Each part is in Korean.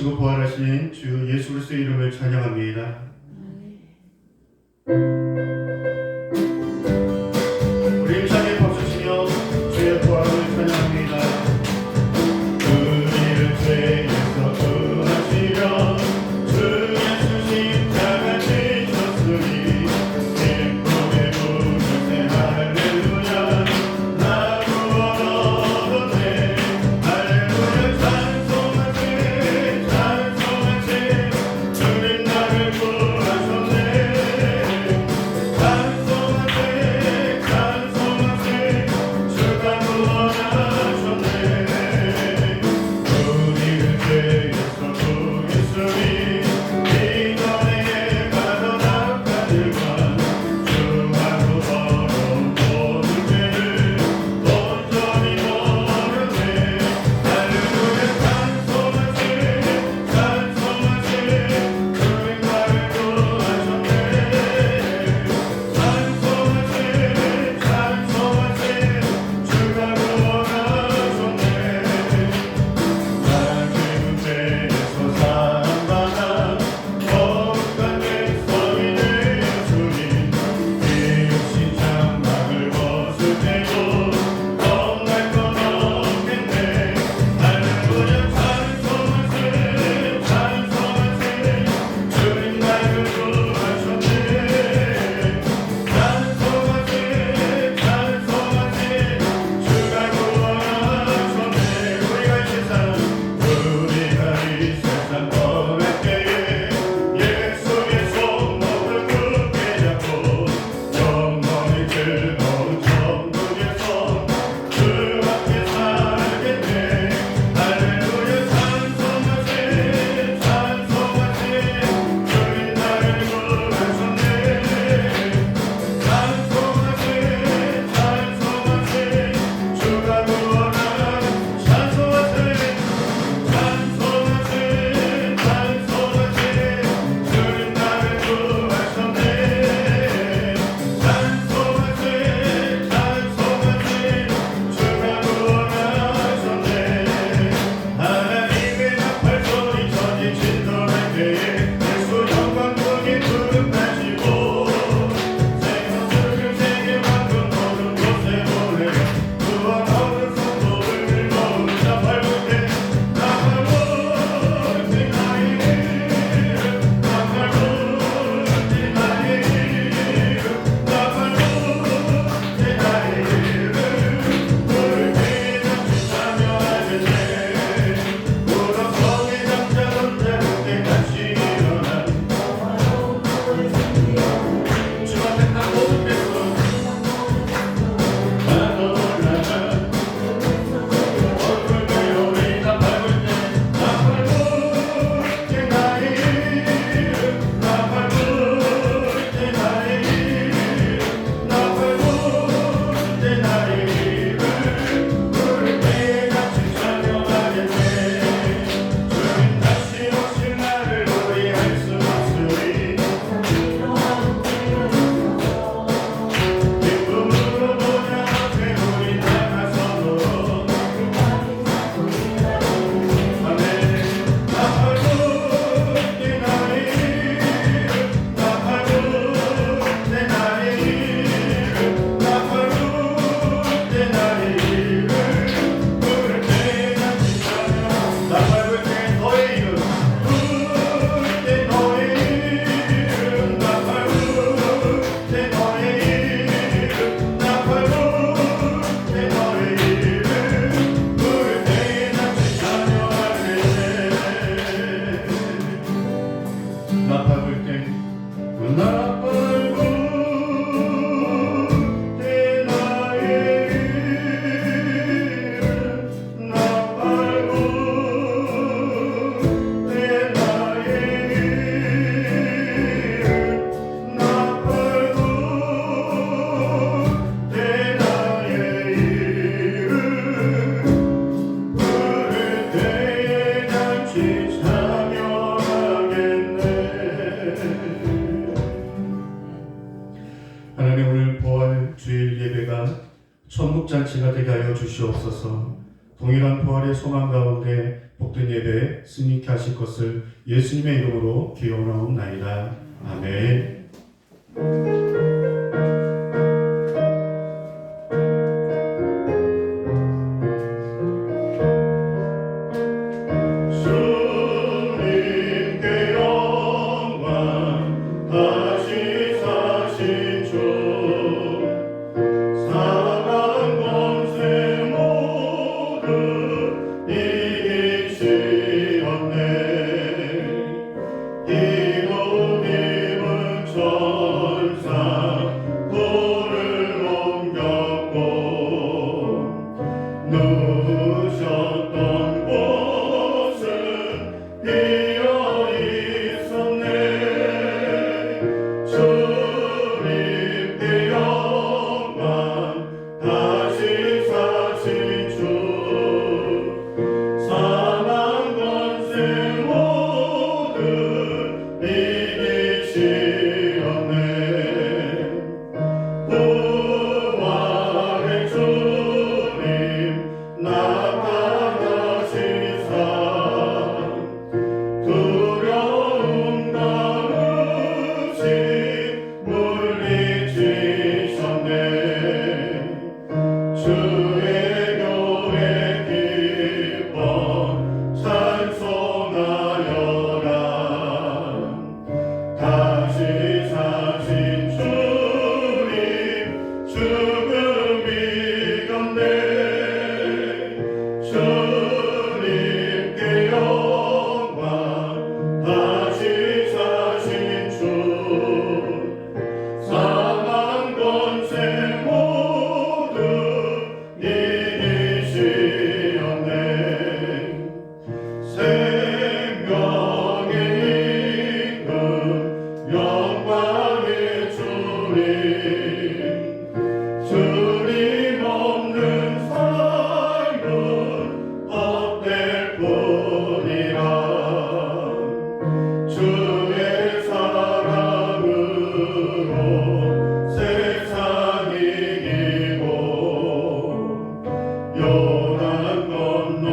죽으시고 부활하신 주 예수 그리스도의 이름을 찬양합니다. 우리 힘차게 박수치며 주의 부활을 찬양합니다. 우리를 죄에서 구하시려 주 예수 십자가 지셨으니 기쁨의 부르세 할렐루야. 나 구원 얻었네. 할렐루야. 찬송하세 찬송하세 주님 나를 구하셨네. 찬송하세 찬송하세 주가 구원하셨네. 우리를 죄에서 구했으니 이전에 가던 악한 일과 주하고 더러운 모든 죄를 온전히 버렸네. 할렐루야. 찬송하세 찬송하세 주님 나를 구하셨네. 찬송하세 찬송하세 주가 구원하셨네. 나 지금 죄에서 사함받아 거룩한 백성이 되었으니 이없이 장막을 벗을 때도 겁날 건 없겠네. 할렐루야. 찬송하세 찬송하세 주님 나를 구하셨네. 찬송하세 찬송하세 주가 구원하셨네. 우리가 이 세상 떠날 때에 예수의 손목을 굳게 잡고 영원히 즐거운 천국에서 주 함께 살겠네. 할렐루야. 찬송하세 찬송하세 주님 나를 구하셨네. 찬송하세 찬송하세 주가 구원하셨네. 찬송하세 찬송하세 찬송하세 주님 나를 구하셨네. 찬송하세 찬송하세 주가 구원하셨네. 하나님의 나팔 소리 전이 진동할 때에 예수 영광풍이 부름하시고 생선들을 세계만큼 모든 곳에 보내어 구원 얻은 성도를 모으자 밟을 때 나 밟을 때 나의 이름 나 밟을 때 나의 이름 나 밟을 때 나의 이름 너를 대답지 참여하겠네. 우러 성의 잠자던 자를 때 다시 일어나 주 앞에 딱 모든 백성 나도 올라가 얼굴 베어 우리가 밟을 때 나 밟을 때 나의 이름 나 밟을 때 나의 이름 나 밟을 때 나의 이름 너를 대같이 찬양하겠네. 주님 다시 오실 날을 우리 알 수 없으리 기쁨으로 보좌 앞에 우리 나가서도 아멘. 나 밟을 때 나의 이름 나 밟을 때 나의 이름 나 밟을 때 나의 이름 부를 때 같이 찬양. 나 밟을 때 너의 이름 부를 때 너의 이름 나 밟을 때 너의 이름 나 밟을 때 너의 이름 부를 때 같이 찬양하네. 나 밟을 때 나 밟을 때 나의 이름 나 밟을 때 나의 이름 나 밟을 때 나의 이름 부를 때에 같이 찬양하겠네. 하나님, 오늘 부활 주일 예배가 천국잔치가 되게 하여 주시옵소서. 동일한 부활의 소망 가운데 복된 예배 승리케 하실 것을 예수님의 이름으로 기원하옵나이다. 아멘. 주님께 영광 다시 사신 주 사랑 권세 모두 이기시었네. 기도 입은 천사 돌을 옮겼고 누우셨던 곳은 비어 있었네. 주님께 영광 다시 사신 주 사망 권세 모두 이기시었네. 부활의 주님 나타나시사 두려움 가르시 물리치셨네. 주의 교회 기뻐 찬송하여라. 다시 사신 주님 죽음 이겼네. 주님께 영광 다시 사신 주 사망 권세 모두 이기시었네. 생명의 임금 영광의 주님 주님 없는 삶은 헛될 뿐이라. 주의 사랑으로 세상 이기고 요단 건너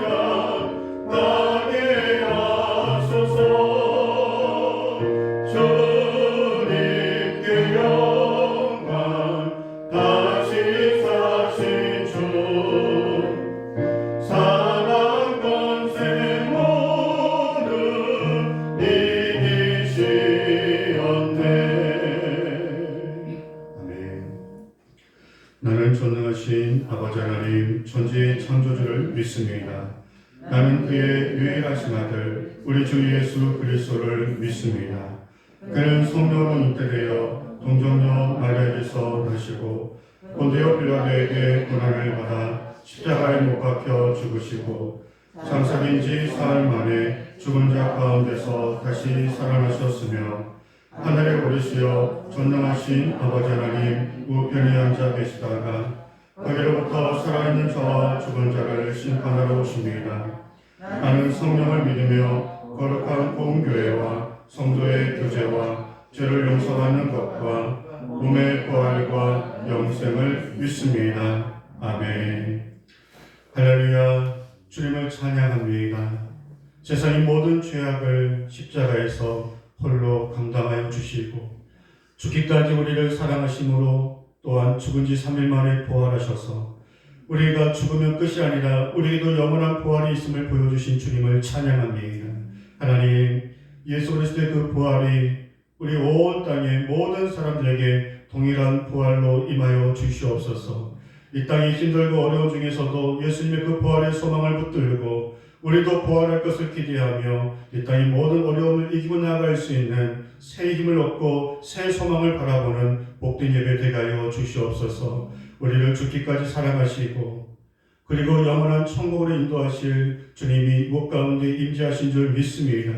보면 가게 하소서. 주님께 영광 다시 사신 주 사망 권세 모두 이기시었네. 아멘. 나는 전능하신 아버지 하나님 천지의 창조주를 믿습니다. 나는 그의 유일하신 아들 우리 주 예수 그리스도를 믿습니다. 그는 성령으로 잉태되어 동정녀 마리아에게서 나시고 본디오 빌라도에게 고난을 받아 십자가에 못 박혀 죽으시고 장사된 지 사흘 만에 죽은 자 가운데서 다시 살아나셨으며 하늘에 오르시어 전능하신 아버지 하나님 우편에 앉아 계시다가 거기로부터 살아있는 자와 죽은 자를 심판하러 오십니다. 나는 성령을 믿으며 거룩한 공교회와 성도의 교제와 죄를 용서받는 것과 몸의 부활과 영생을 믿습니다. 아멘. 할렐루야. 주님을 찬양합니다. 세상의 모든 죄악을 십자가에서 홀로 감당하여 주시고 죽기까지 우리를 사랑하심으로 또한 죽은 지 3일 만에 부활하셔서 우리가 죽으면 끝이 아니라 우리에게도 영원한 부활이 있음을 보여주신 주님을 찬양합니다. 하나님, 예수 그리스도의 그 부활이 우리 온 땅의 모든 사람들에게 동일한 부활로 임하여 주시옵소서. 이 땅이 힘들고 어려운 중에서도 예수님의 그 부활의 소망을 붙들고 우리도 부활할 것을 기대하며 이 땅의 모든 어려움을 이기고 나아갈 수 있는 새 힘을 얻고 새 소망을 바라보는 복된 예배 되게 하여 주시옵소서. 우리를 죽기까지 사랑하시고 그리고 영원한 천국으로 인도하실 주님이 목 가운데 임재하신 줄 믿습니다.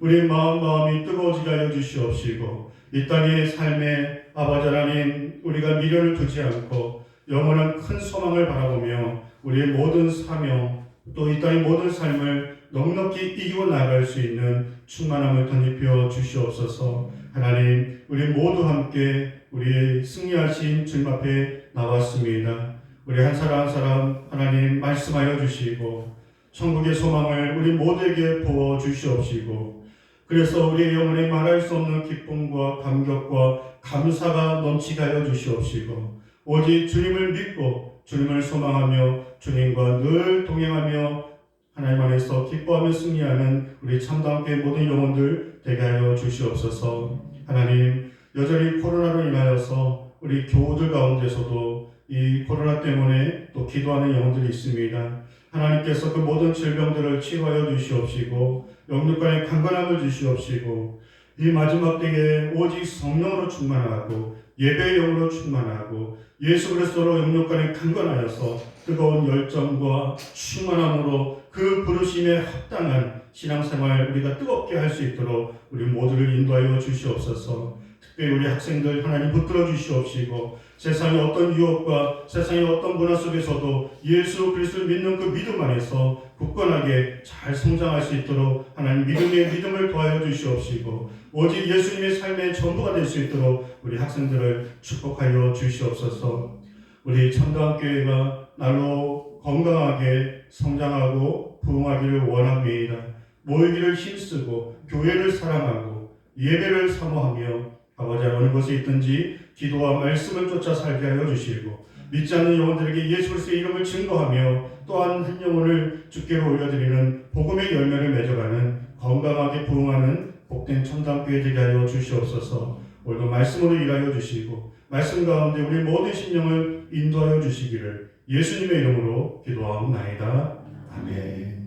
우리의 마음이 뜨거워지게 하여 주시옵시고 이 땅의 삶에 아버지 하나님 우리가 미련을 두지 않고 영원한 큰 소망을 바라보며 우리의 모든 사명 또 이 땅의 모든 삶을 넉넉히 이기고 나아갈 수 있는 충만함을 덧입혀 주시옵소서. 하나님 우리 모두 함께 우리의 승리하신 주님 앞에 나왔습니다. 우리 한 사람 한 사람 하나님 말씀하여 주시고 천국의 소망을 우리 모두에게 부어 주시옵시고 그래서 우리의 영혼에 말할 수 없는 기쁨과 감격과 감사가 넘치게 하여 주시옵시고 오직 주님을 믿고 주님을 소망하며 주님과 늘 동행하며 하나님 안에서 기뻐하며 승리하는 우리 참다함께 모든 영혼들 되게 하여 주시옵소서. 하나님 여전히 코로나로 인하여서 우리 교우들 가운데서도 이 코로나 때문에 또 기도하는 영혼들이 있습니다. 하나님께서 그 모든 질병들을 치유하여 주시옵시고 영육간의 강건함을 주시옵시고 이 마지막 때에 오직 성령으로 충만하고 예배의 영으로 충만하고 예수 그리스도로 영육간에 강건하여서 뜨거운 열정과 충만함으로 그 부르심에 합당한 신앙생활 우리가 뜨겁게 할 수 있도록 우리 모두를 인도하여 주시옵소서. 특별히 우리 학생들 하나님 붙들어 주시옵시고 세상의 어떤 유혹과 세상의 어떤 문화 속에서도 예수 그리스도를 믿는 그 믿음 안에서 굳건하게 잘 성장할 수 있도록 하나님 믿음을 더하여 주시옵시고 오직 예수님의 삶의 전부가 될 수 있도록 우리 학생들을 축복하여 주시옵소서. 우리 참다함교회가 날로 건강하게 성장하고 부흥하기를 원합니다. 모이기를 힘쓰고 교회를 사랑하고 예배를 사모하며 아버지 어느 곳에 있든지 기도와 말씀을 쫓아 살게 하여 주시고 믿지 않는 영혼들에게 예수 그리스도의 이름을 증거하며 또한 한 영혼을 주께로 올려드리는 복음의 열매를 맺어가는 건강하게 부흥하는 복된 참다함교회 되게 하여 주시옵소서. 오늘도 말씀으로 일하여 주시고 말씀 가운데 우리 모든 심령을 인도하여 주시기를 예수님의 이름으로 기도하옵나이다. 아멘.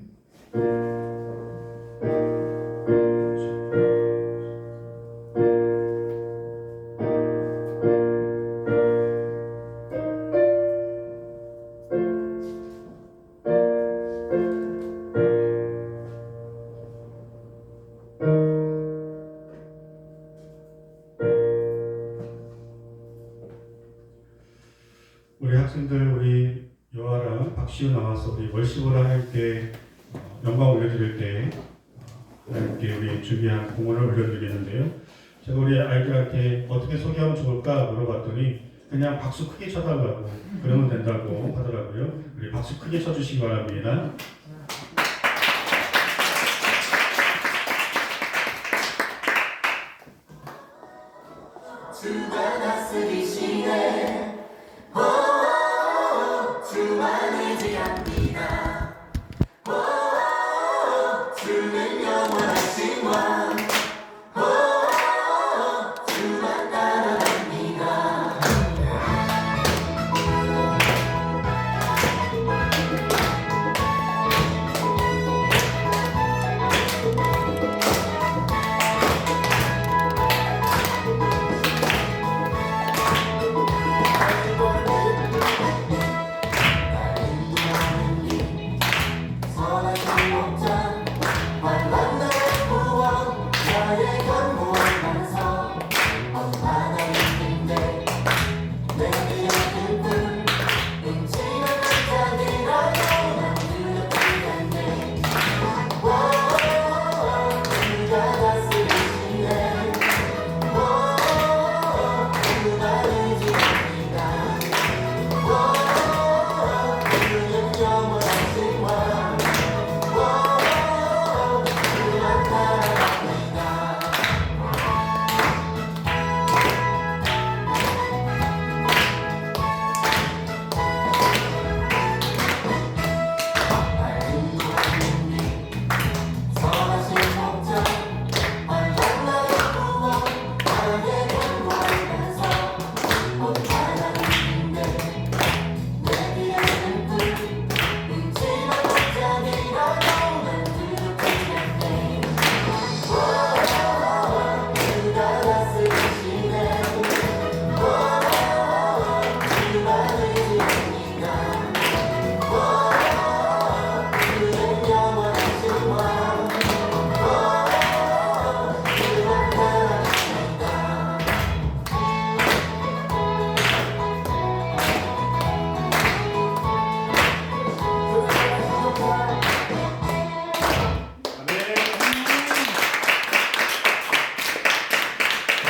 우리 학생들 우리 여아랑 박시우 나와서 우리 월시보라 할 때 영광 올려드릴 때 하나님께 우리 준비한 공헌을 올려드리는데요. 제가 우리 아이들한테 어떻게 소개하면 좋을까 물어봤더니 그냥 박수 크게 쳐달라고 그러면 된다고 하더라고요. 우리 박수 크게 쳐주시기 바랍니다. 주가 다스리시네 주만 의지합니다 주는 영원하신 왕 주만 따라갑니다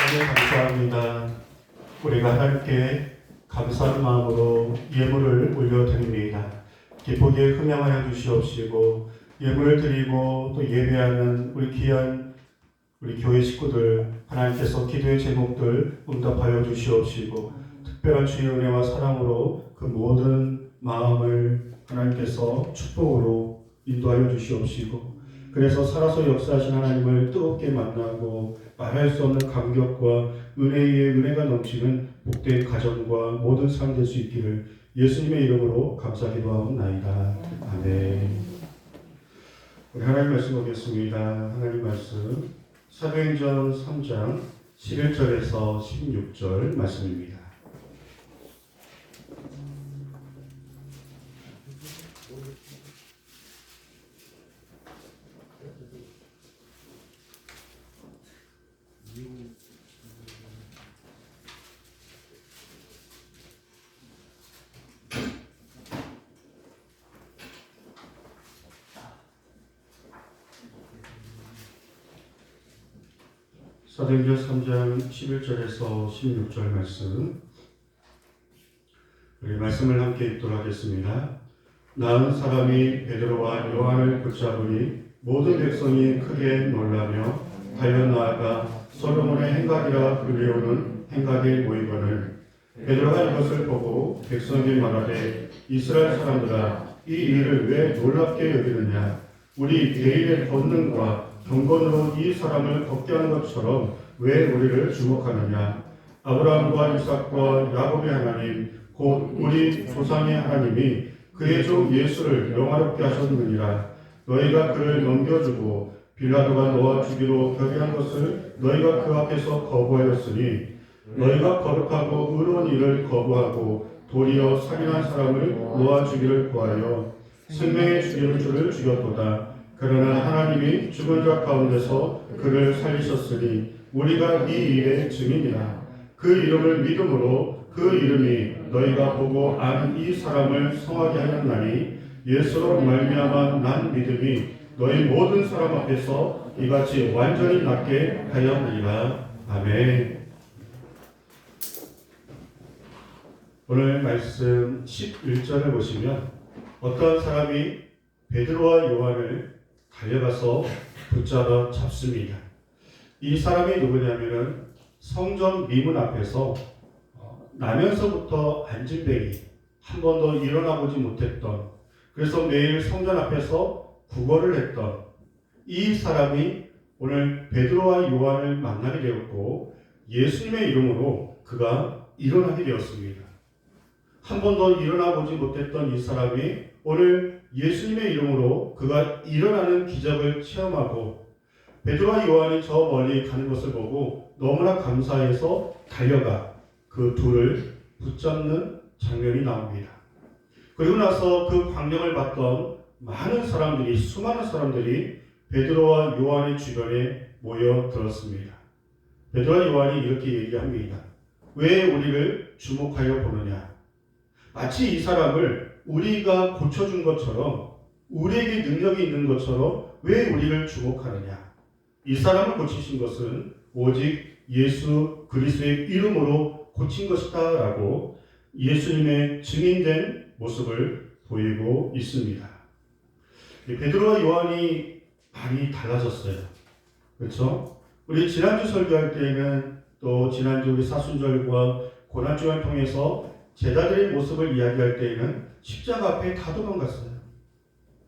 감사합니다. 우리가 하나님께 감사하는 마음으로 예물을 올려 사용하여 주시옵시고 예물을 드리고 또 예배하는 우리 귀한 우리 교회 식구들 하나님께서 기도의 제목들 응답하여 주시옵시고 특별한 주의 은혜와 사랑으로 그 모든 마음을 하나님께서 축복으로 인도하여 주시옵시고 그래서 살아서 역사하신 하나님을 뜨겁게 만나고 말할 수 없는 감격과 은혜의 은혜가 넘치는 복된 가정과 모든 삶 될 수 있기를 예수님의 이름으로 감사기도하옵나이다. 아멘. 우리 하나님 말씀 보겠습니다. 하나님 말씀 사도행전 3장 11절에서 16절 말씀입니다. 사도행전 3장 11절에서 16절 말씀 우리 말씀을 함께 읽도록 하겠습니다. 나은 사람이 베드로와 요한을 붙잡으니 모든 백성이 크게 놀라며 달려 나아가 솔로몬의 행각이라 불리우는 행각에 모이거늘 베드로가 이것을 보고 백성에게 말하되 이스라엘 사람들아 이 일을 왜 놀랍게 여기느냐 우리 개인의 권능과 경건으로 이 사람을 걷게 하는 것처럼 왜 우리를 주목하느냐 아브라함과 이삭과 야곱의 하나님 곧 우리 조상의 하나님이 그의 종 예수를 영화롭게 하셨느니라 너희가 그를 넘겨주고 빌라도가 너와 주기로 결의한 것을 너희가 그 앞에서 거부하였으니 너희가 거룩하고 의로운 일을 거부하고 도리어 살인한 사람을 놓아주기를 구하여 생명의 죽이는 줄을 죽였도다. 그러나 하나님이 죽은 자 가운데서 그를 살리셨으니 우리가 이 일의 증인이라. 그 이름을 믿음으로 그 이름이 너희가 보고 아는 이 사람을 성하게 하였나니 예수로 말미암아 난 믿음이 너희 모든 사람 앞에서 이같이 완전히 낫게 하였느니라. 아멘. 오늘 말씀 11절을 보시면 어떤 사람이 베드로와 요한을 달려가서 붙잡아 잡습니다. 이 사람이 누구냐면은 성전 미문 앞에서 나면서부터 안진뱅이 한 번도 일어나 보지 못했던 그래서 매일 성전 앞에서 구걸을 했던 이 사람이 오늘 베드로와 요한을 만나게 되었고 예수님의 이름으로 그가 일어나게 되었습니다. 한 번도 일어나 보지 못했던 이 사람이 오늘 예수님의 이름으로 그가 일어나는 기적을 체험하고 베드로와 요한이 저 멀리 가는 것을 보고 너무나 감사해서 달려가 그 둘을 붙잡는 장면이 나옵니다. 그리고 나서 그 광경을 봤던 많은 사람들이 수많은 사람들이 베드로와 요한의 주변에 모여들었습니다. 베드로와 요한이 이렇게 얘기합니다. 왜 우리를 주목하여 보느냐? 마치 이 사람을 우리가 고쳐준 것처럼 우리에게 능력이 있는 것처럼 왜 우리를 주목하느냐? 이 사람을 고치신 것은 오직 예수 그리스도의 이름으로 고친 것이다 라고 예수님의 증인된 모습을 보이고 있습니다. 베드로와 요한이 많이 달라졌어요. 그렇죠? 우리 지난주 설교할 때에는 또 지난주 우리 사순절과 고난주를 통해서 제자들의 모습을 이야기할 때에는 십자가 앞에 다 도망갔어요.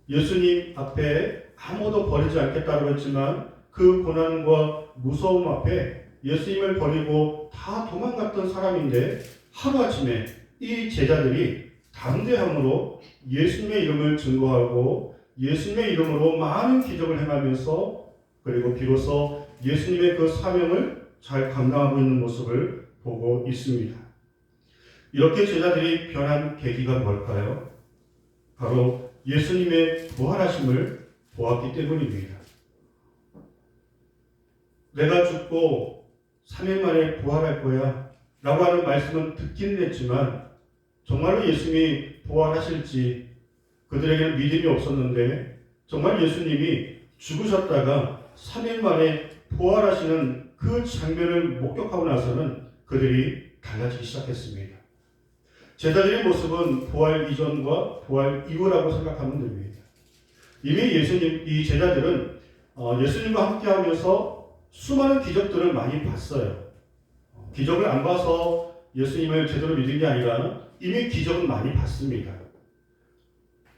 예수님 앞에 아무도 버리지 않겠다고 했지만 그 고난과 무서움 앞에 예수님을 버리고 다 도망갔던 사람인데 하루아침에 이 제자들이 담대함으로 예수님의 이름을 증거하고 예수님의 이름으로 많은 기적을 행하면서 그리고 비로소 예수님의 그 사명을 잘 감당하고 있는 모습을 보고 있습니다. 이렇게 제자들이 변한 계기가 뭘까요? 바로 예수님의 부활하심을 보았기 때문입니다. 내가 죽고 3일 만에 부활할 거야 라고 하는 말씀은 듣긴 했지만 정말로 예수님이 부활하실지 그들에게는 믿음이 없었는데 정말 예수님이 죽으셨다가 3일 만에 부활하시는 그 장면을 목격하고 나서는 그들이 달라지기 시작했습니다. 제자들의 모습은 부활 이전과 부활 이후라고 생각하면 됩니다. 이미 이 제자들은 예수님과 함께하면서 수많은 기적들을 많이 봤어요. 기적을 안 봐서 예수님을 제대로 믿은 게 아니라 이미 기적은 많이 봤습니다.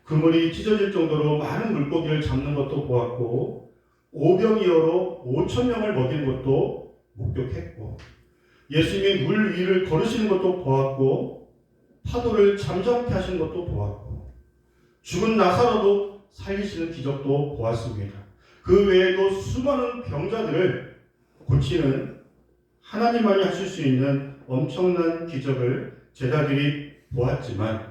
그물이 찢어질 정도로 많은 물고기를 잡는 것도 보았고, 오병이어로 5,000명을 먹이는 것도 목격했고, 예수님이 물 위를 걸으시는 것도 보았고, 파도를 잠잠케 하시는 것도 보았고, 죽은 나사로도 살리시는 기적도 보았습니다. 그 외에도 수많은 병자들을 고치는 하나님만이 하실 수 있는 엄청난 기적을 제자들이 보았지만,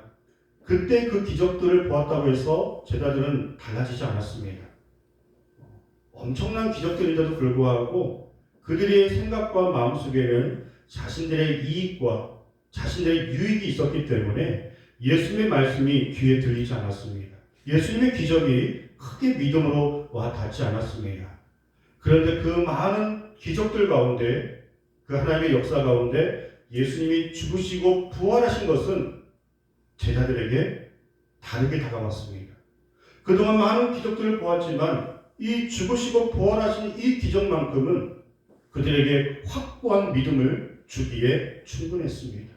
그때 그 기적들을 보았다고 해서 제자들은 달라지지 않았습니다. 엄청난 기적들인데도 불구하고 그들의 생각과 마음속에는 자신들의 이익과 자신들의 유익이 있었기 때문에 예수님의 말씀이 귀에 들리지 않았습니다. 예수님의 기적이 크게 믿음으로 와 닿지 않았습니다. 그런데 그 많은 기적들 가운데, 그 하나님의 역사 가운데 예수님이 죽으시고 부활하신 것은 제자들에게 다르게 다가왔습니다. 그동안 많은 기적들을 보았지만 이 죽으시고 부활하신 이 기적만큼은 그들에게 확고한 믿음을 주기에 충분했습니다.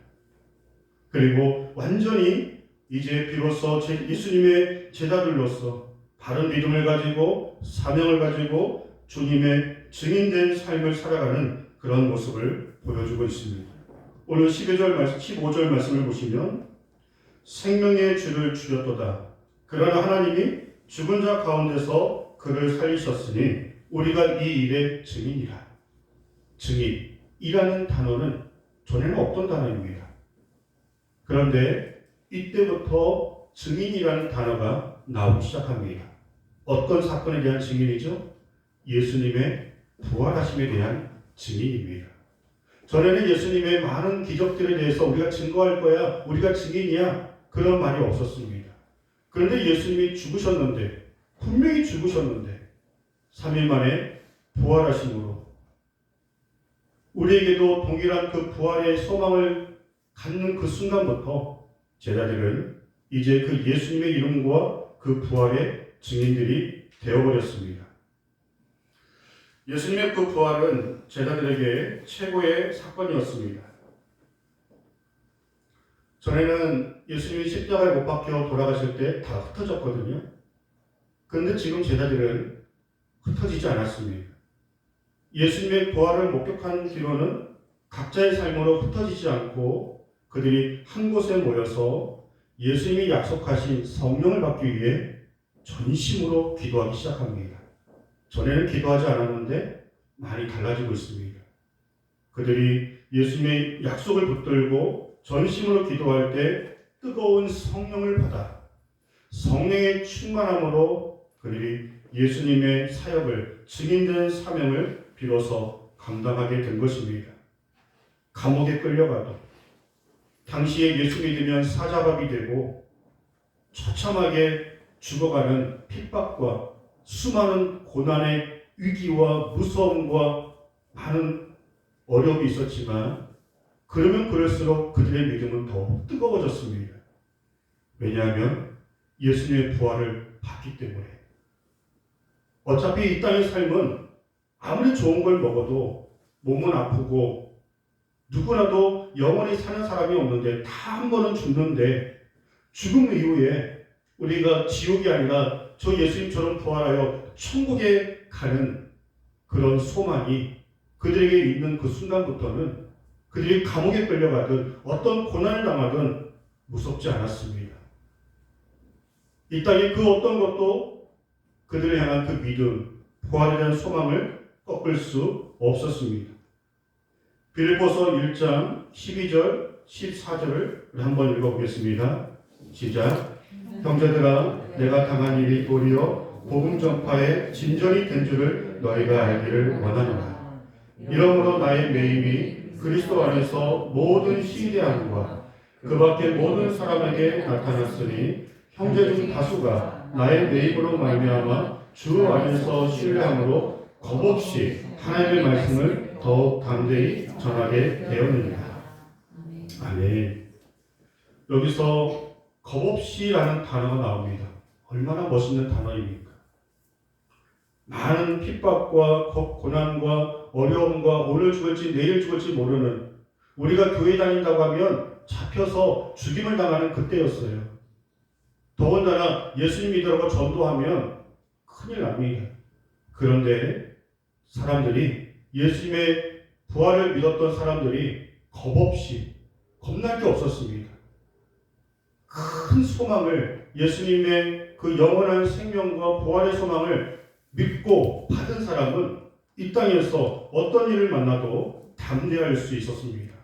그리고 완전히 이제 비로소 예수님의 제자들로서 바른 믿음을 가지고 사명을 가지고 주님의 증인된 삶을 살아가는 그런 모습을 보여주고 있습니다. 오늘 15절 말씀을 보시면 생명의 주를 주셨도다. 그러나 하나님이 죽은 자 가운데서 그를 살리셨으니 우리가 이 일의 증인이라. 증인이라는 단어는 전에는 없던 단어입니다. 그런데 이때부터 증인이라는 단어가 나오기 시작합니다. 어떤 사건에 대한 증인이죠? 예수님의 부활하심에 대한 증인입니다. 전에는 예수님의 많은 기적들에 대해서 우리가 증거할 거야, 우리가 증인이야, 그런 말이 없었습니다. 그런데 예수님이 죽으셨는데, 분명히 죽으셨는데 3일 만에 부활하심으로 우리에게도 동일한 그 부활의 소망을 갖는 그 순간부터 제자들은 이제 그 예수님의 이름과 그 부활의 증인들이 되어버렸습니다. 예수님의 그 부활은 제자들에게 최고의 사건이었습니다. 전에는 예수님이 십자가에 못 박혀 돌아가실 때 다 흩어졌거든요. 그런데 지금 제자들은 흩어지지 않았습니다. 예수님의 부활을 목격한 뒤로는 각자의 삶으로 흩어지지 않고 그들이 한 곳에 모여서 예수님이 약속하신 성령을 받기 위해 전심으로 기도하기 시작합니다. 전에는 기도하지 않았는데 많이 달라지고 있습니다. 그들이 예수님의 약속을 붙들고 전심으로 기도할 때 뜨거운 성령을 받아 성령의 충만함으로 그들이 예수님의 사역을, 증인된 사명을 비로소 감당하게 된 것입니다. 감옥에 끌려가도 당시에 예수 믿으면 사자밥이 되고 처참하게 죽어가는 핍박과 수많은 고난의 위기와 무서움과 많은 어려움이 있었지만 그러면 그럴수록 그들의 믿음은 더욱 뜨거워졌습니다. 왜냐하면 예수님의 부활을 봤기 때문에. 어차피 이 땅의 삶은 아무리 좋은 걸 먹어도 몸은 아프고 누구라도 영원히 사는 사람이 없는데 다 한 번은 죽는데 죽음 이후에 우리가 지옥이 아니라 저 예수님처럼 부활하여 천국에 가는 그런 소망이 그들에게 있는 그 순간부터는 그들이 감옥에 끌려가든 어떤 고난을 당하든 무섭지 않았습니다. 이 땅의 그 어떤 것도 그들을 향한 그 믿음, 부활에 대한 소망을 꺾을 수 없었습니다. 빌립보서 1장 12절, 14절을 한번 읽어보겠습니다. 시작. 형제들아, 내가 당한 일이 도리어 복음 전파에 진전이 된 줄을 너희가 알기를 원하노라. 이러므로 나의 매임이 그리스도 안에서 모든 시대함과 그 밖의 모든 사람에게 나타났으니 형제 중 다수가 나의 매임으로 말미암아 주 안에서 신뢰함으로 겁없이 하나님의 말씀을 더욱 담대히 전하게 되었느니라. 아멘. 여기서 겁없이라는 단어가 나옵니다. 얼마나 멋있는 단어입니까? 많은 핍박과 고난과 어려움과 오늘 죽을지 내일 죽을지 모르는, 우리가 교회 다닌다고 하면 잡혀서 죽임을 당하는 그때였어요. 더군다나 예수님 믿으라고 전도하면 큰일 납니다. 그런데 사람들이, 예수님의 부활을 믿었던 사람들이 겁없이, 겁날 게 없었습니다. 큰 소망을, 예수님의 그 영원한 생명과 부활의 소망을 믿고 받은 사람은 이 땅에서 어떤 일을 만나도 담대할 수 있었습니다.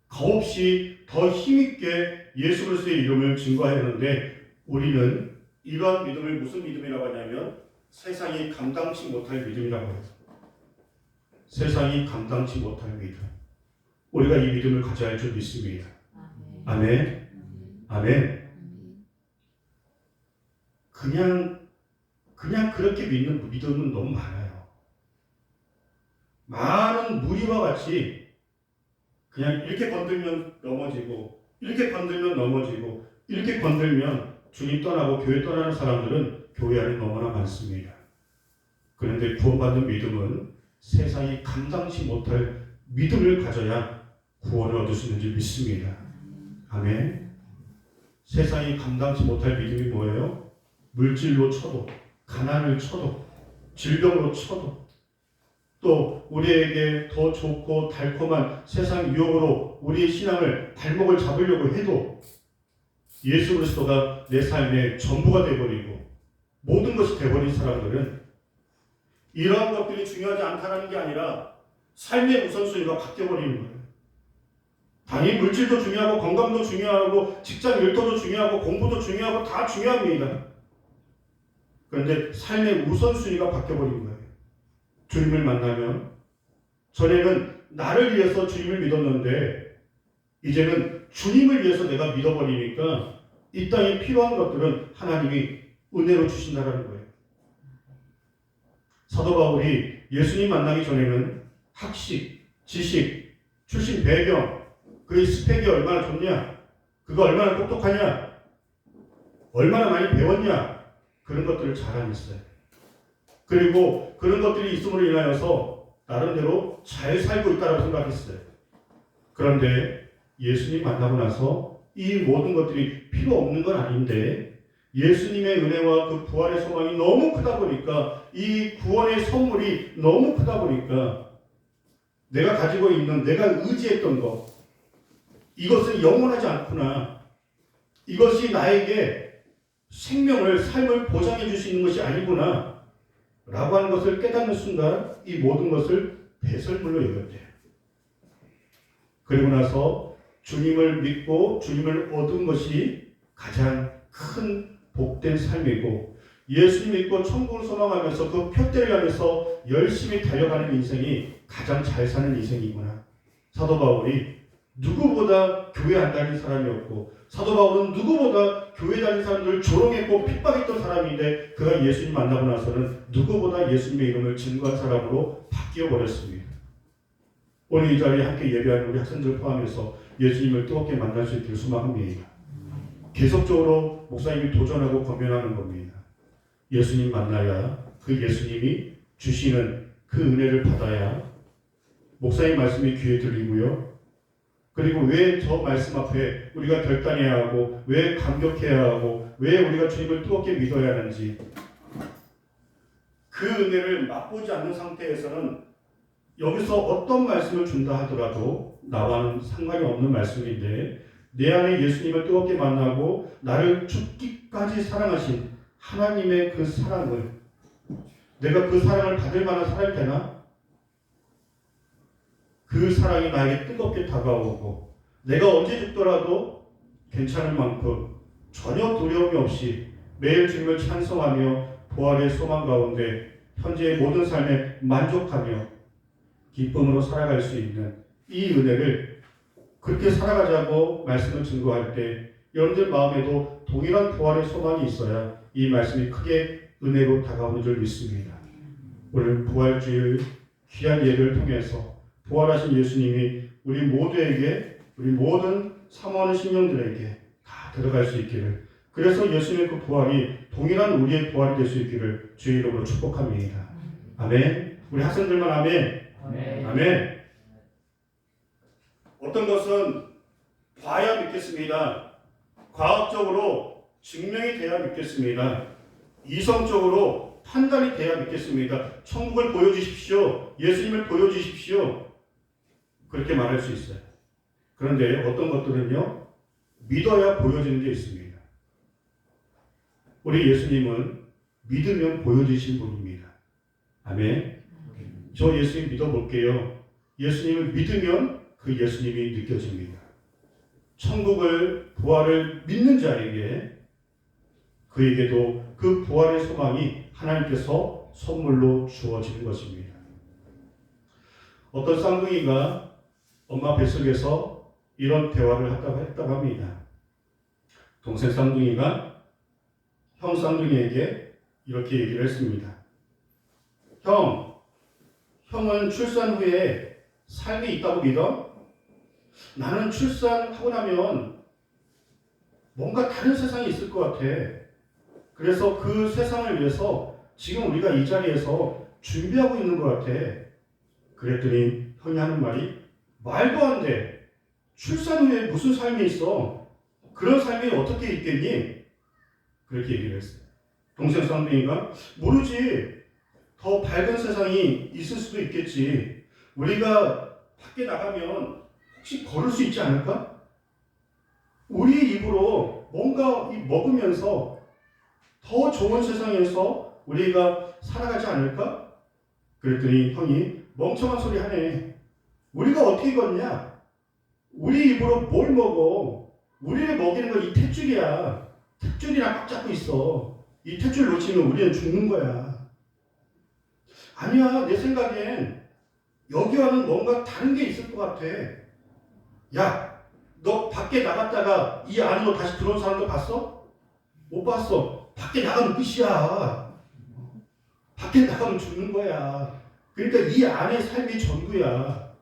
겁없이 더 힘있게 예수 그리스도의 이름을 증거했는데, 우리는 이러한 믿음을 무슨 믿음이라고 하냐면 세상이 감당치 못할 믿음이라고 해요. 세상이 감당치 못할 믿음. 우리가 이 믿음을 가져야 할 줄 믿습니다. 아멘. 아멘. 그냥 그렇게 믿는 믿음은 너무 많아요. 많은 무리와 같이 그냥 이렇게 건들면 넘어지고, 이렇게 건들면 넘어지고, 이렇게 건들면 주님 떠나고 교회 떠나는 사람들은 교회 안에 너무나 많습니다. 그런데 구원받는 믿음은 세상이 감당치 못할 믿음을 가져야 구원을 얻을 수 있는지 믿습니다. 아멘. 세상이 감당치 못할 믿음이 뭐예요? 물질로 쳐도, 가난을 쳐도, 질병으로 쳐도, 또 우리에게 더 좋고 달콤한 세상 유혹으로 우리의 신앙을 발목을 잡으려고 해도 예수 그리스도가 내 삶의 전부가 되어버리고 모든 것이 되어버린 사람들은 이러한 것들이 중요하지 않다는 게 아니라 삶의 우선순위가 바뀌어버리는 거예요. 당연히 물질도 중요하고 건강도 중요하고 직장 일터도 중요하고 공부도 중요하고 다 중요합니다. 그런데 삶의 우선순위가 바뀌어버린 거예요. 주님을 만나면, 전에는 나를 위해서 주님을 믿었는데 이제는 주님을 위해서 내가 믿어버리니까 이 땅에 필요한 것들은 하나님이 은혜로 주신다는 거예요. 사도 바울이 예수님 만나기 전에는 학식, 지식, 출신 배경, 그의 스펙이 얼마나 좋냐, 그가 얼마나 똑똑하냐, 얼마나 많이 배웠냐, 그런 것들을 자랑했어요. 그리고 그런 것들이 있음으로 인하여서 나름대로 잘 살고 있다고 생각했어요. 그런데 예수님 만나고 나서 이 모든 것들이 필요 없는 건 아닌데, 예수님의 은혜와 그 부활의 소망이 너무 크다 보니까, 이 구원의 선물이 너무 크다 보니까 내가 가지고 있는, 내가 의지했던 것, 이것은 영원하지 않구나, 이것이 나에게 생명을, 삶을 보장해 줄 수 있는 것이 아니구나 라고 하는 것을 깨닫는 순간 이 모든 것을 배설물로 여겼대요. 그리고 나서 주님을 믿고 주님을 얻은 것이 가장 큰 복된 삶이고, 예수님 믿고 천국을 소망하면서 그 표대를 향해서 열심히 달려가는 인생이 가장 잘 사는 인생이구나. 사도 바울이 누구보다 교회 안 다닌 사람이었고, 사도 바울은 누구보다 교회 다닌 사람들을 조롱했고 핍박했던 사람인데, 그가 예수님 만나고 나서는 누구보다 예수님의 이름을 증거한 사람으로 바뀌어 버렸습니다. 오늘 이 자리에 함께 예배하는 우리 학생들 포함해서 예수님을 뜨겁게 만날 수 있기를 소망합니다. 계속적으로 목사님이 도전하고 권면하는 겁니다. 예수님 만나야, 그 예수님이 주시는 그 은혜를 받아야 목사님 말씀이 귀에 들리고요. 그리고 왜 저 말씀 앞에 우리가 결단해야 하고, 왜 감격해야 하고, 왜 우리가 주님을 뜨겁게 믿어야 하는지, 그 은혜를 맛보지 않는 상태에서는 여기서 어떤 말씀을 준다 하더라도 나와는 상관이 없는 말씀인데, 내 안에 예수님을 뜨겁게 만나고 나를 죽기까지 사랑하신 하나님의 그 사랑을, 내가 그 사랑을 받을 만한 사람이 되나? 그 사랑이 나에게 뜨겁게 다가오고 내가 언제 죽더라도 괜찮을 만큼 전혀 두려움이 없이 매일 주님을 찬송하며 부활의 소망 가운데 현재의 모든 삶에 만족하며 기쁨으로 살아갈 수 있는 이 은혜를, 그렇게 살아가자고 말씀을 증거할 때 여러분들 마음에도 동일한 부활의 소망이 있어야 이 말씀이 크게 은혜로 다가오는 줄 믿습니다. 오늘 부활주일 귀한 예배를 통해서 부활하신 예수님이 우리 모두에게, 우리 모든 사모하는 심령들에게 들어갈 수 있기를, 그래서 예수님의 그 부활이 동일한 우리의 부활이 될 수 있기를 주의 이름으로 축복합니다. 아멘. 우리 학생들만 아멘. 아멘. 아멘. 어떤 것은 봐야 믿겠습니다. 과학적으로 증명이 돼야 믿겠습니다. 이성적으로 판단이 돼야 믿겠습니다. 천국을 보여주십시오. 예수님을 보여주십시오. 그렇게 말할 수 있어요. 그런데 어떤 것들은요, 믿어야 보여지는 게 있습니다. 우리 예수님은 믿으면 보여주신 분입니다. 아멘. 저 예수님 믿어볼게요. 예수님을 믿으면 그 예수님이 느껴집니다. 천국을, 부활을 믿는 자에게, 그에게도 그 부활의 소망이 하나님께서 선물로 주어지는 것입니다. 어떤 쌍둥이가 엄마 뱃속에서 이런 대화를 했다고 합니다. 동생 쌍둥이가 형 쌍둥이에게 이렇게 얘기를 했습니다. 형은 출산 후에 삶이 있다고 믿어? 나는 출산하고 나면 뭔가 다른 세상이 있을 것 같아. 그래서 그 세상을 위해서 지금 우리가 이 자리에서 준비하고 있는 것 같아. 그랬더니 형이 하는 말이, 말도 안 돼. 출산 후에 무슨 삶이 있어? 그런 삶이 어떻게 있겠니? 그렇게 얘기를 했어요. 동생 쌍둥이가, 모르지. 더 밝은 세상이 있을 수도 있겠지. 우리가 밖에 나가면 혹시 걸을 수 있지 않을까? 우리 입으로 뭔가 먹으면서 더 좋은 세상에서 우리가 살아가지 않을까? 그랬더니 형이 멍청한 소리 하네. 우리가 어떻게 걷냐? 우리 입으로 뭘 먹어? 우리를 먹이는 건 이 탯줄이야. 탯줄이랑 꽉 잡고 있어. 이 탯줄 놓치면 우리는 죽는 거야. 아니야, 내 생각엔 여기와는 뭔가 다른 게 있을 것 같아. 야, 너 밖에 나갔다가 이 안으로 다시 들어온 사람도 봤어? 못 봤어. 밖에 나가면 끝이야. 밖에 나가면 죽는 거야. 그러니까 이 안의 삶이 전부야.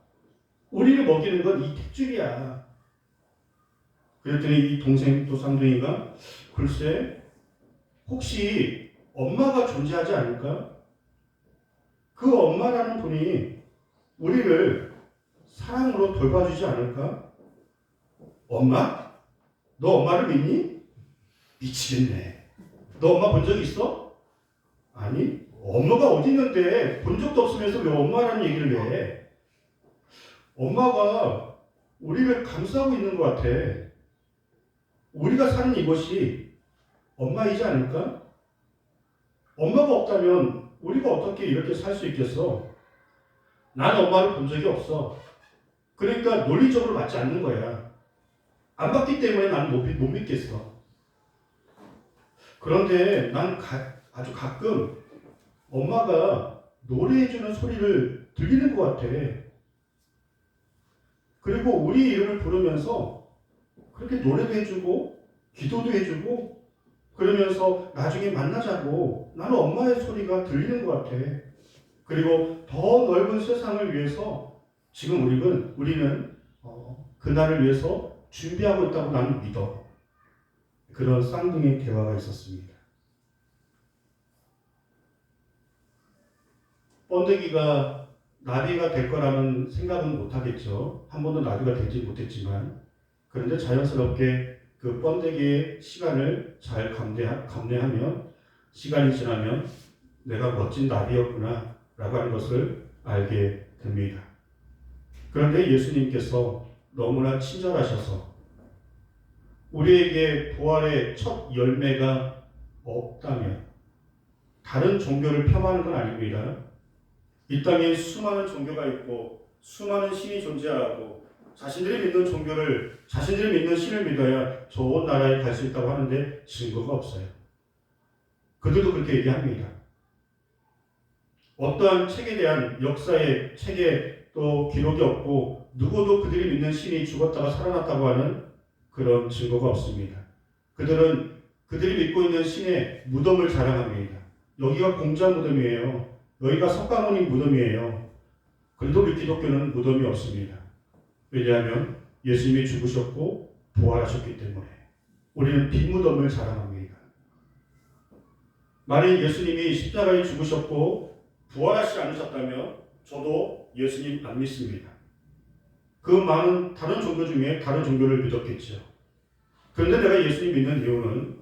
우리를 먹이는 건 이 탯줄이야. 그랬더니 이 동생 또 쌍둥이가, 글쎄, 혹시 엄마가 존재하지 않을까? 그 엄마라는 분이 우리를 사랑으로 돌봐주지 않을까? 엄마? 너 엄마를 믿니? 미치겠네. 너 엄마 본 적 있어? 아니, 엄마가 어디 있는데 본 적도 없으면서 왜 엄마라는 얘기를 해? 엄마가 우리를 감싸고 있는 것 같아. 우리가 사는 이곳이 엄마이지 않을까? 엄마가 없다면 우리가 어떻게 이렇게 살 수 있겠어? 난 엄마를 본 적이 없어. 그러니까 논리적으로 맞지 않는 거야. 안 봤기 때문에 나는 못 믿겠어. 그런데 난 아주 가끔 엄마가 노래해주는 소리를 들리는 것 같아. 그리고 우리 이름을 부르면서 그렇게 노래도 해주고 기도도 해주고 그러면서 나중에 만나자고 나는 엄마의 소리가 들리는 것 같아. 그리고 더 넓은 세상을 위해서 지금 우리는 그날을 위해서 준비하고 있다고 나는 믿어. 그런 쌍둥이 대화가 있었습니다. 번데기가 나비가 될 거라는 생각은 못하겠죠. 한 번도 나비가 되지 못했지만, 그런데 자연스럽게 그 번데기의 시간을 잘 감내하면 시간이 지나면 내가 멋진 나비였구나 라고 하는 것을 알게 됩니다. 그런데 예수님께서 너무나 친절하셔서 우리에게 부활의 첫 열매가 없다면 다른 종교를 폄하하는 건 아닙니다. 이 땅에 수많은 종교가 있고 수많은 신이 존재하고 자신들이 믿는 종교를, 자신들이 믿는 신을 믿어야 좋은 나라에 갈 수 있다고 하는데 증거가 없어요. 그들도 그렇게 얘기합니다. 어떠한 책에 대한 역사의 책에 또 기록이 없고 누구도 그들이 믿는 신이 죽었다가 살아났다고 하는 그런 증거가 없습니다. 그들은 그들이 믿고 있는 신의 무덤을 자랑합니다. 여기가 공자 무덤이에요. 여기가 석가모니 무덤이에요. 그래도 우리 기독교는 무덤이 없습니다. 왜냐하면 예수님이 죽으셨고 부활하셨기 때문에 우리는 빈 무덤을 자랑합니다. 만약 예수님이 십자가에 죽으셨고 부활하시지 않으셨다면 저도 예수님 안 믿습니다. 그 많은 다른 종교 중에 다른 종교를 믿었겠죠. 그런데 내가 예수님 믿는 이유는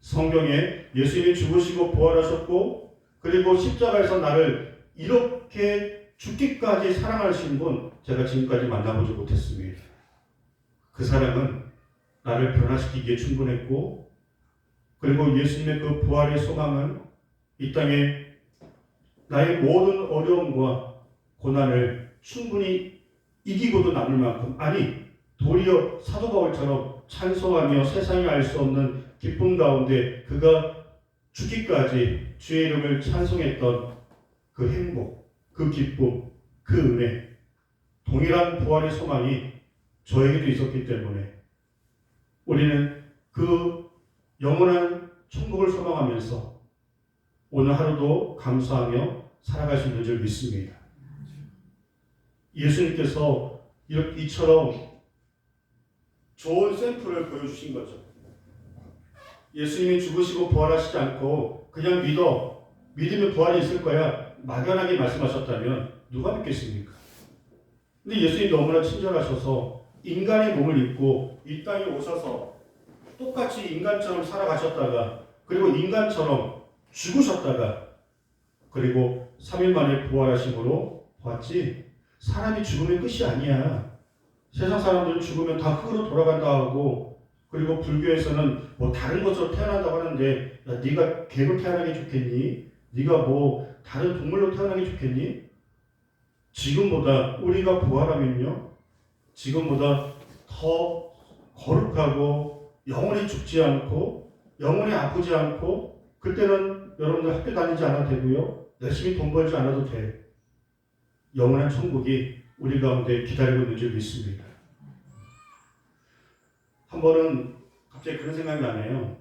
성경에 예수님이 죽으시고 부활하셨고 그리고 십자가에서 나를 이렇게 죽기까지 사랑하신 분 제가 지금까지 만나보지 못했습니다. 그 사랑은 나를 변화시키기에 충분했고 그리고 예수님의 그 부활의 소망은 이 땅에 나의 모든 어려움과 고난을 충분히 이기고도 남을 만큼 아니 도리어 사도 바울처럼 찬송하며 세상이 알 수 없는 기쁨 가운데 그가 죽기까지 주의 이름을 찬송했던 그 행복, 그 기쁨, 그 은혜 동일한 부활의 소망이 저에게도 있었기 때문에 우리는 그 영원한 천국을 소망하면서 오늘 하루도 감사하며 살아갈 수 있는 줄 믿습니다. 예수님께서 이처럼 좋은 샘플을 보여주신 거죠. 예수님이 죽으시고 부활하시지 않고 그냥 믿으면 부활이 있을 거야 막연하게 말씀하셨다면 누가 믿겠습니까? 근데 예수님이 너무나 친절하셔서 인간의 몸을 입고 이 땅에 오셔서 똑같이 인간처럼 살아가셨다가 그리고 인간처럼 죽으셨다가 그리고 3일 만에 부활하심으로 봤지 사람이 죽으면 끝이 아니야. 세상 사람들은 죽으면 다 흙으로 돌아간다 하고 그리고 불교에서는 뭐 다른 것으로 태어난다고 하는데 야, 네가 개로 태어나기 좋겠니? 네가 뭐 다른 동물로 태어나기 좋겠니? 지금보다 우리가 부활하면요 지금보다 더 거룩하고 영원히 죽지 않고 영원히 아프지 않고 그때는 여러분들 학교 다니지 않아도 되고요 열심히 돈 벌지 않아도 돼. 영원한 천국이 우리 가운데 기다리고 있는 줄 믿습니다. 한 번은 갑자기 그런 생각이 나네요.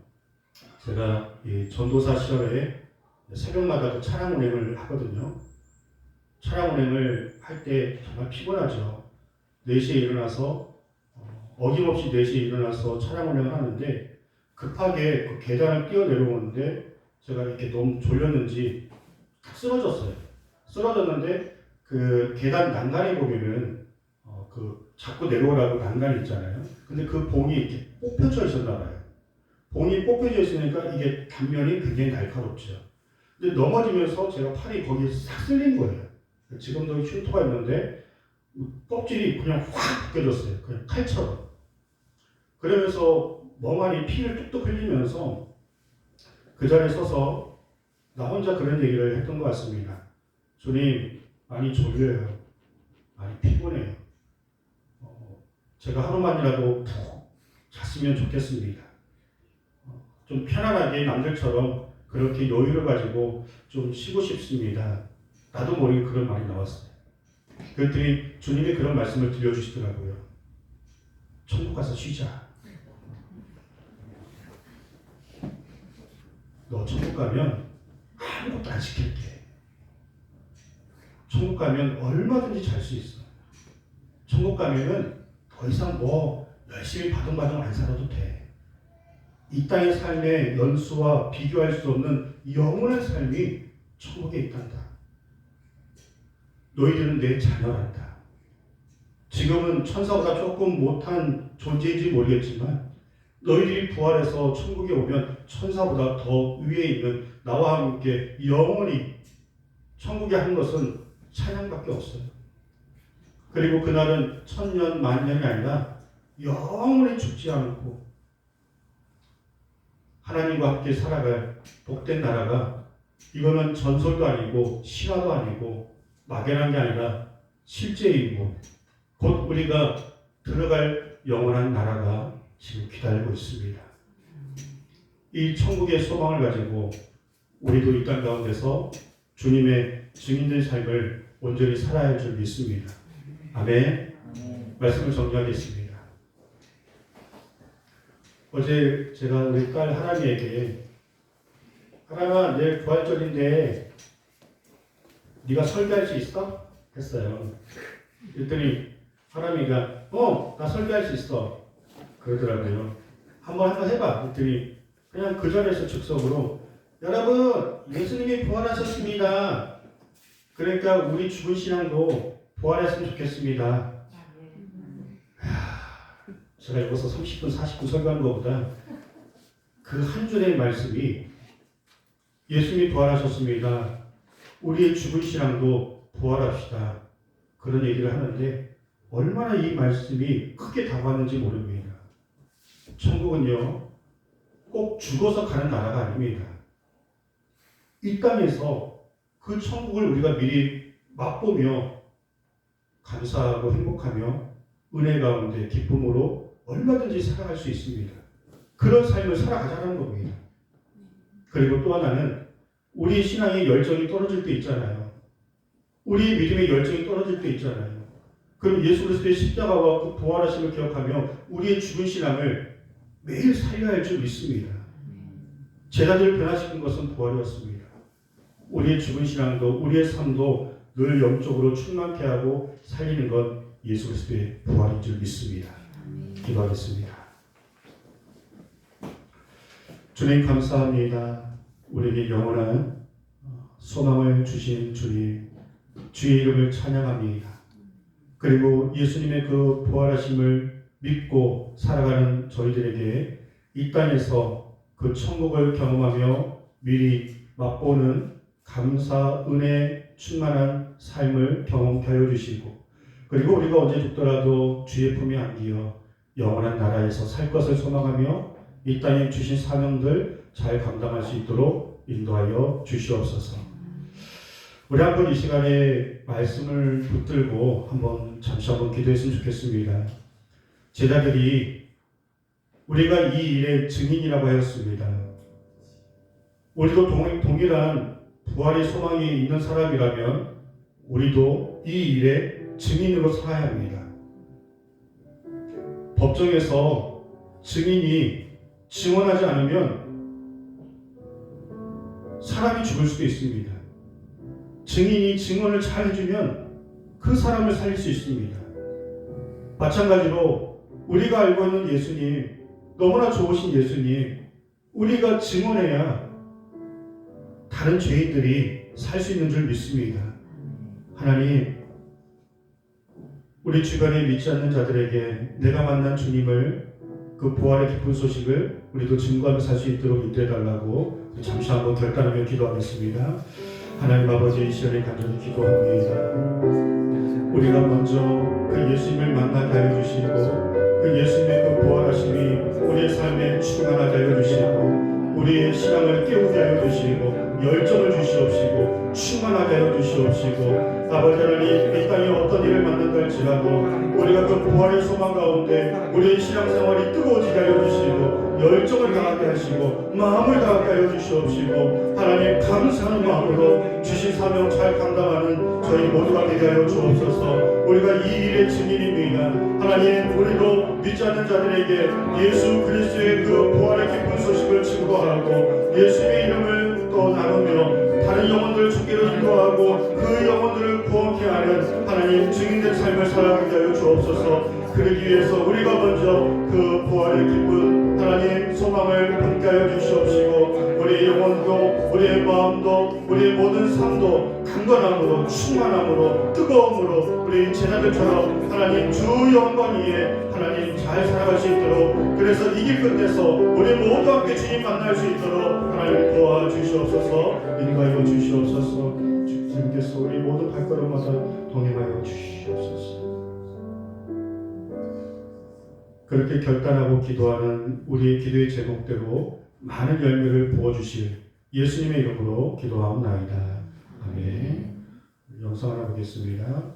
제가 이 전도사 시절에 새벽마다 그 차량 운행을 하거든요. 차량 운행을 할 때 정말 피곤하죠. 4시에 일어나서 어김없이 4시에 일어나서 차량 운행을 하는데 급하게 그 계단을 뛰어 내려오는데 제가 이렇게 너무 졸렸는지 쓰러졌어요. 쓰러졌는데 그 계단 난간에 보면은 그 자꾸 내려오라고 난간이 있잖아요. 근데 그 봉이 이렇게 뽑혀져 있었나 봐요. 봉이 뽑혀져 있으니까 이게 단면이 굉장히 날카롭죠. 근데 넘어지면서 제가 팔이 거기에 싹 쓸린 거예요. 지금도 흉터가 있는데 껍질이 그냥 확 벗겨졌어요. 그냥 칼처럼. 그러면서 멍하니 피를 뚝뚝 흘리면서 그 자리에 서서 나 혼자 그런 얘기를 했던 것 같습니다. 주님, 많이 졸려요. 많이 피곤해요. 제가 하루만이라도 푹 잤으면 좋겠습니다. 좀 편안하게 남들처럼 그렇게 여유를 가지고 좀 쉬고 싶습니다. 나도 모르게 그런 말이 나왔어요. 그랬더니 주님이 그런 말씀을 들려주시더라고요. 천국 가서 쉬자. 너 천국 가면 아무것도 안 시킬게. 천국 가면 얼마든지 잘 수 있어. 천국 가면은 더 이상 뭐 열심히 바둥바둥 안 살아도 돼. 이 땅의 삶의 연수와 비교할 수 없는 영원한 삶이 천국에 있단다. 너희들은 내 자녀란다. 지금은 천사보다 조금 못한 존재인지 모르겠지만 너희들이 부활해서 천국에 오면 천사보다 더 위에 있는 나와 함께 영원히 천국에 한 것은 찬양밖에 없어요. 그리고 그날은 천년 만년이 아니라 영원히 죽지 않고 하나님과 함께 살아갈 복된 나라가 이거는 전설도 아니고 실화도 아니고 막연한 게 아니라 실제이고 곧 우리가 들어갈 영원한 나라가 지금 기다리고 있습니다. 이 천국의 소망을 가지고 우리도 이 땅 가운데서 주님의 증인된 삶을 온전히 살아야 할 줄 믿습니다. 아멘. 말씀을 정리하겠습니다. 어제 제가 우리 딸 하람이에게 하람아 내일 부활절인데 네가 설교할 수 있어? 했어요. 그랬더니 하람이가 나 설교할 수 있어 그러더라고요. 한번 해봐. 그랬더니 그냥 그 자리에서 즉석으로 여러분 예수님이 부활하셨습니다. 그러니까 우리 죽은 신앙도 부활했으면 좋겠습니다. 제가 여기서 30분 40분 설교하는 것보다 그 한 줄의 말씀이 예수님이 부활하셨습니다. 우리의 죽은 신앙도 부활합시다. 그런 얘기를 하는데 얼마나 이 말씀이 크게 다가왔는지 모릅니다. 천국은요 꼭 죽어서 가는 나라가 아닙니다. 이 땅에서 그 천국을 우리가 미리 맛보며 감사하고 행복하며 은혜 가운데 기쁨으로 얼마든지 살아갈 수 있습니다. 그런 삶을 살아가자는 겁니다. 그리고 또 하나는 우리 신앙의 열정이 떨어질 때 있잖아요. 우리 믿음의 열정이 떨어질 때 있잖아요. 그럼 예수 그리스도의 십자가와 그 부활하심을 기억하며 우리의 죽은 신앙을 매일 살려야 할 줄 믿습니다. 제자들을 변화시킨 것은 부활이었습니다. 우리의 죽은 신앙도 우리의 삶도 늘 영적으로 충만케 하고 살리는 건 예수 그리스도의 부활인 줄 믿습니다. 기도하겠습니다. 주님 감사합니다. 우리에게 영원한 소망을 주신 주님, 주의 이름을 찬양합니다. 그리고 예수님의 그 부활하심을 믿고 살아가는 저희들에게 이 땅에서 그 천국을 경험하며 미리 맛보는 감사, 은혜, 충만한 삶을 경험케 하여 주시고, 그리고 우리가 언제 죽더라도 주의 품에 안기어 영원한 나라에서 살 것을 소망하며 이 땅에 주신 사명들 잘 감당할 수 있도록 인도하여 주시옵소서. 우리 한번 이 시간에 말씀을 붙들고 잠시 한번 기도했으면 좋겠습니다. 제자들이 우리가 이 일의 증인이라고 하였습니다. 우리도 동일한 부활의 소망이 있는 사람이라면 우리도 이 일의 증인으로 살아야 합니다. 법정에서 증인이 증언하지 않으면 사람이 죽을 수도 있습니다. 증인이 증언을 잘 해주면 그 사람을 살릴 수 있습니다. 마찬가지로 우리가 알고 있는 예수님, 너무나 좋으신 예수님, 우리가 증언해야 다른 죄인들이 살 수 있는 줄 믿습니다. 하나님, 우리 주변에 믿지 않는 자들에게 내가 만난 주님을, 그 부활의 기쁜 소식을 우리도 증거하며 살 수 있도록 인도해달라고 잠시 한번 결단하며 기도하겠습니다. 하나님 아버지, 이 시간에 간절히 기도합니다. 우리가 먼저 그 예수님을 만나게 하여 주시고, 그 예수님의 그 부활하심이 우리의 삶에 충만하게 하여 주시고, 우리의 신앙을 깨우게 하여 주시고, 열정을 주시옵시고, 충만하게 하여 주시옵시고, 아버지 하나님, 이 땅에 어떤 일을 만난다 할지라도 우리가 그 부활의 소망 가운데 우리의 신앙생활이 뜨거워지게 하여 주시고, 열정을 강하게 하시고, 마음을 강하게 하여 주시옵시고, 하나님 감사하는 마음으로 주신 사명 잘 감당하는 저희 모두가 되게 하여 주옵소서. 우리가 이 일의 증인입니다. 하나님, 우리도 믿지 않는 자들에게 예수 그리스도의 그 부활의 기쁜 소식을 증거하고 예수의 이름을 또 나누며 다른 영혼들을 주께로 인도하고 그 영혼들을 구원케 하는 하나님 증인된 삶을 살아가게 하여 주옵소서. 그러기 위해서 우리가 먼저 그 부활의 기쁜 하나님 소망을 품게 하여 주시옵시고, 우리의 영혼도 우리의 마음도 우리의 모든 삶도 강건함으로 충만함으로 뜨거움으로 우리 제자들처럼 하나님 주 영광 위에 하나님 잘 살아갈 수 있도록, 그래서 이 길 끝에서 우리 모두 함께 주님 만날 수 있도록 하나님 도와주시옵소서. 인도하여 주시옵소서. 주님께서 우리 모두 발걸음마다 동행하여 주시옵소서. 그렇게 결단하고 기도하는 우리의 기도의 제목대로 많은 열매를 부어주실 예수님의 이름으로 기도하옵나이다. 아멘. 영상 하나 보겠습니다.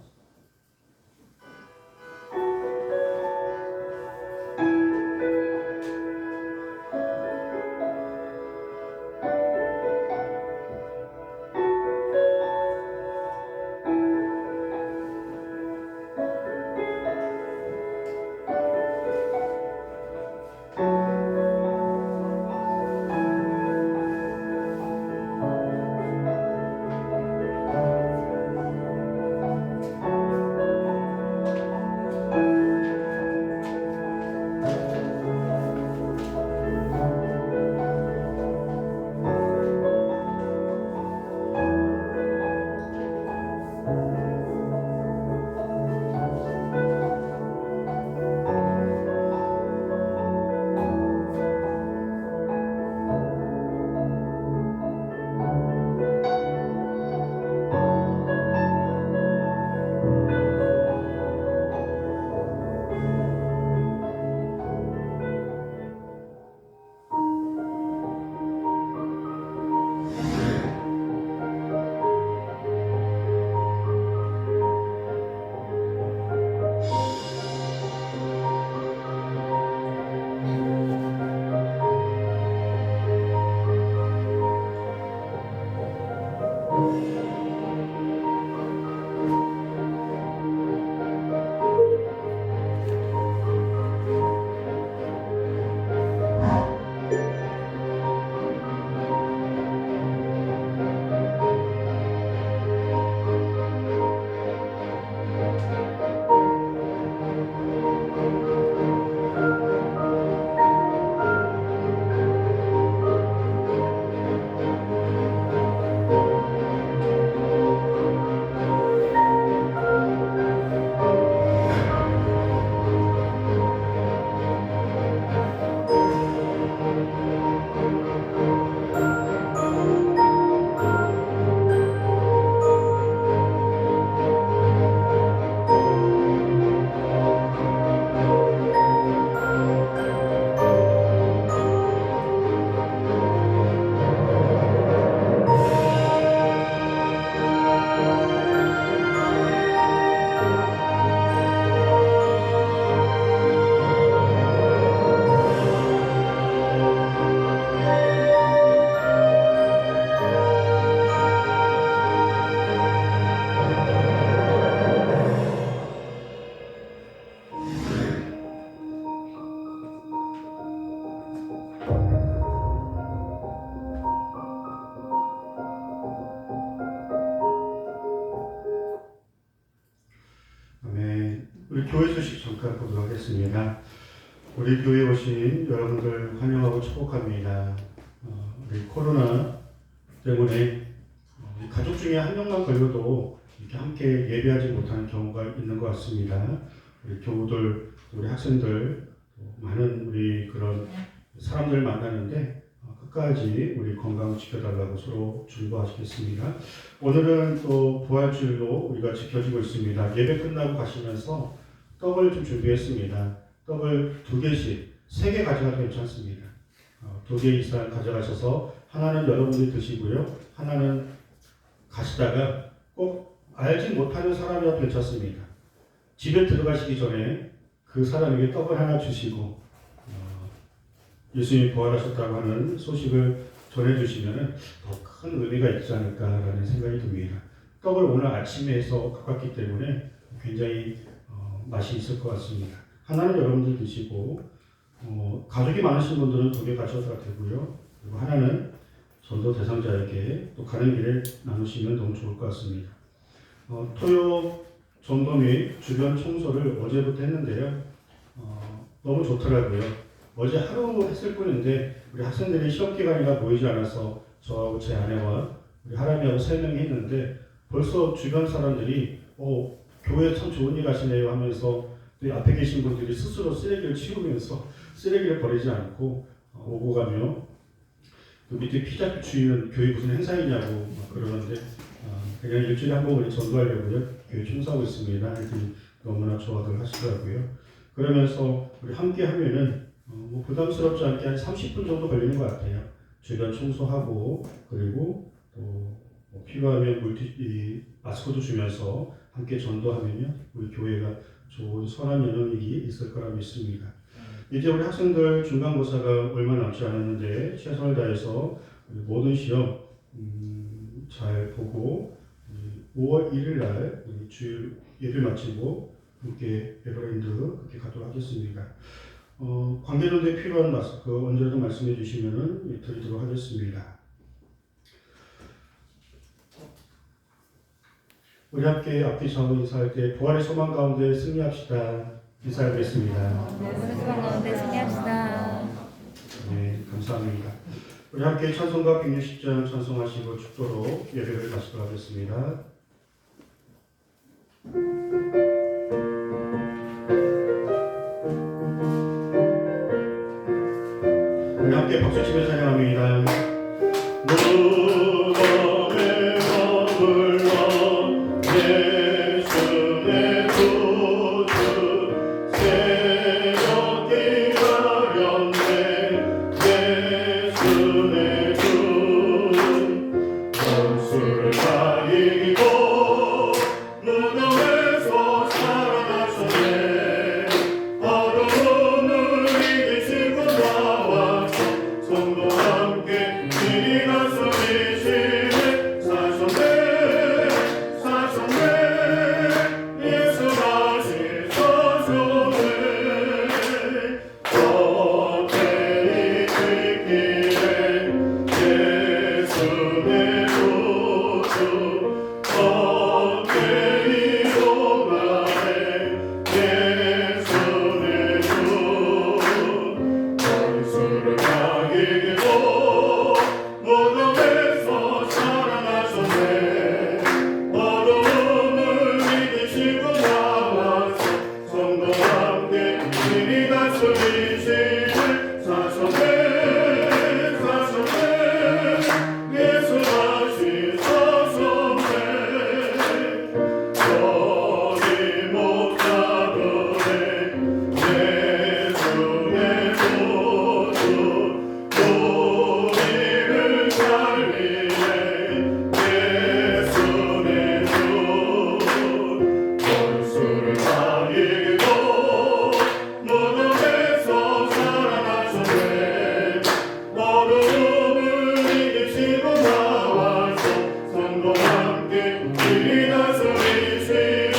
아멘. 우리 교회 소식 잠깐 보도록 하겠습니다. 우리 교회에 오신 여러분들 환영하고 축복합니다. 우리 코로나 때문에 우리 가족 중에 한 명만 걸려도 이렇게 함께 예배하지 못하는 경우가 있는 것 같습니다. 우리 교우들, 우리 학생들, 많은 우리 그런 사람들 만나는데 끝까지 우리 건강 지켜달라고 서로 중보하시겠습니다. 오늘은 또 부활주일로 우리가 지켜지고 있습니다. 예배 끝나고 가시면서 떡을 좀 준비했습니다. 떡을 2개씩, 3개 가져가도 괜찮습니다. 2개 이상 가져가셔서 하나는 여러분이 드시고요. 하나는 가시다가 꼭 알지 못하는 사람이라도 괜찮습니다. 집에 들어가시기 전에 그 사람에게 떡을 하나 주시고 예수님이 부활하셨다고 하는 소식을 전해주시면 더 큰 의미가 있지 않을까라는 생각이 듭니다. 떡을 오늘 아침에 해서 가깝기 때문에 굉장히 맛이 있을 것 같습니다. 하나는 여러분들 드시고 가족이 많으신 분들은 2개 가져가도 되고요. 그리고 하나는 전도 대상자에게 또 가는 길에 나누시면 너무 좋을 것 같습니다. 토요 전도 및 주변 청소를 어제부터 했는데요. 너무 좋더라고요. 어제 하루 했을 뿐인데 우리 학생들이 시험 기간이라 모이지 않아서 저하고 제 아내와 우리 하람이하고 3명이 했는데 벌써 주변 사람들이 교회 참 좋은 일 하시네요 하면서 또 앞에 계신 분들이 스스로 쓰레기를 치우면서 쓰레기를 버리지 않고 오고 가며 또 밑에 피자 주인은 교회 무슨 행사이냐고 막 그러는데 그냥 일주일에 한 번 우리 전도하려고요. 교회 충성하고 있습니다. 이렇게 너무나 좋아들 하시더라고요. 그러면서 우리 함께 하면은 뭐 부담스럽지 않게 한 30분 정도 걸리는 것 같아요. 주변 청소하고 그리고 또 뭐 필요하면 마스크도 주면서 함께 전도하면요 우리 교회가 좋은 선한 연합이 있을 거라 믿습니다. 이제 우리 학생들 중간고사가 얼마 남지 않았는데 최선을 다해서 모든 시험 잘 보고 5월 1일 날 주일 예배 마치고 함께 에버랜드 그렇게 가도록 하겠습니다. 관계론에 필요한 마스크 언제라도 말씀해 주시면 드리도록 하겠습니다. 우리 함께 앞뒤서 인사할 때 부활의 소망 가운데 승리합시다. 인사하겠습니다. 네, 소망 가운데 승리합시다. 네, 감사합니다. 우리 함께 찬송가 160장 찬송하시고 축도로 예배를 마치도록 하겠습니다. 우리 함께 박수치며 찬양합니다. 무덤에 머물러 예수의 구주 새벽 기다렸네. 예수의 주 원수를 다 이기고 무덤에서 살아나셨네. 어둠을 이기시고 나와서 성도와 함께 신이 다스리시네. 사셨네. 이 다스리시네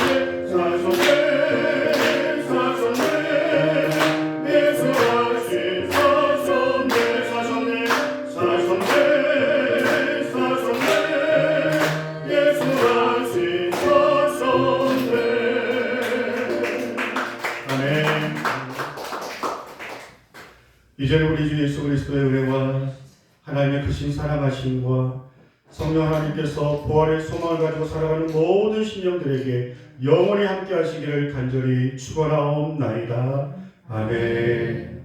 사셨네 사셨네 예수하신 사셨네 사셨네 사셨네 사셨네 예수하신 사셨네 아멘. 이제는 우리 주 예수 그리스도의 은혜와 하나님의 크신 사랑하심과 성령 하나님께서 부활의 소망을 가지고 살아가는 모든 신령들에게 영원히 함께 하시기를 간절히 축원하옵나이다. 아멘.